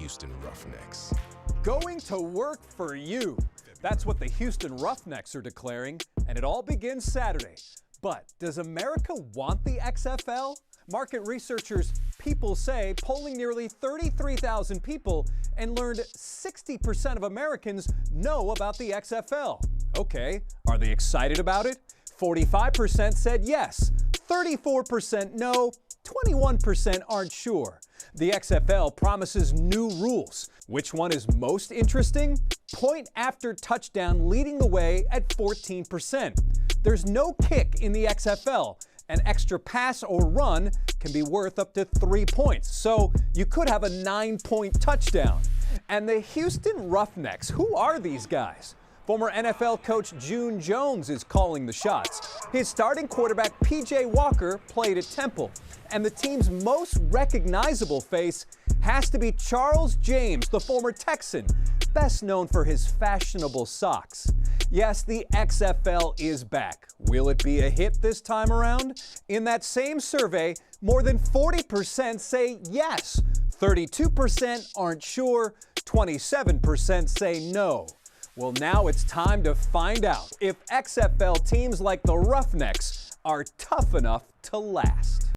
Houston Roughnecks. Going to work for you. That's what the Houston Roughnecks are declaring, and it all begins Saturday. But does America want the XFL? Market researchers People Say polling nearly 33,000 people and learned 60% of Americans know about the XFL. Okay, are they excited about it? 45% said yes, 34% no, 21% aren't sure. The XFL promises new rules. Which one is most interesting? Point after touchdown leading the way at 14%. There's no kick in the XFL. An extra pass or run can be worth up to 3 points. So you could have a 9-point touchdown. And the Houston Roughnecks, who are these guys? Former NFL coach June Jones is calling the shots. His starting quarterback, P.J. Walker, played at Temple. And the team's most recognizable face has to be Charles James, the former Texan, best known for his fashionable socks. Yes, the XFL is back. Will it be a hit this time around? In that same survey, more than 40% say yes, 32% aren't sure, 27% say no. Well, now it's time to find out if XFL teams like the Roughnecks are tough enough to last.